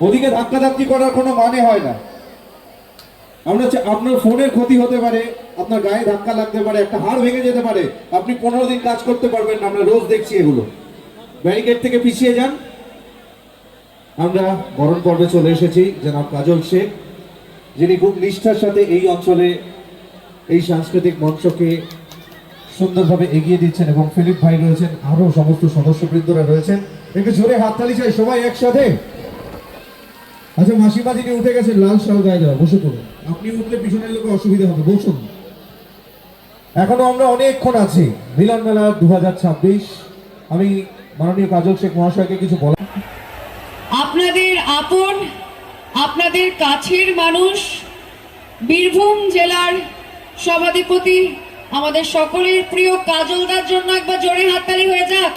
ওদিকে ধাক্কাধাক্কি করার কোনো মানে হয় না। আমরা আপনার ফোনের ক্ষতি হতে পারে, আপনার গায়ে ধাক্কা লাগতে পারে, একটা হাড় ভেঙে যেতে পারে, আপনি 15 দিন কাজ করতে পারবেন না। আমরা রোজ দেখছি এগুলো। ব্যারিকেড থেকে পিছিয়ে যান। আমরা বরণ পর্বে চলে এসেছি জনাব কাজল শেখ, যিনি খুব নিষ্ঠার সাথে এই অঞ্চলে এই সাংস্কৃতিক মঞ্চকে সুন্দরভাবে এগিয়ে দিচ্ছেন, এবং ফিলিপ ভাই রয়েছেন, আরো সমস্ত সদস্যবৃন্দরা রয়েছেন। একটু জোরে হাততালি চাই সবাই একসাথে। আচ্ছা, মাসিমা যিনি উঠে গেছেন লাল শাল গায়ে দেওয়া, বসে পড়ুন। আপনি উঠলে পিছনের লোকের অসুবিধা হবে, বসুন। এখনো আমরা অনেকক্ষণ আছি। মিলন মেলা 2026। আমি মাননীয় কাজল শেখ মহাশয়কে কিছু বলা। আপনাদের আপন, আপনাদের কাছের মানুষ, বীরভূম জেলার সভাধিপতি, আমাদের সকলের প্রিয় কাজলদার জন্য একবার জোরে হাততালি হয়ে যাক।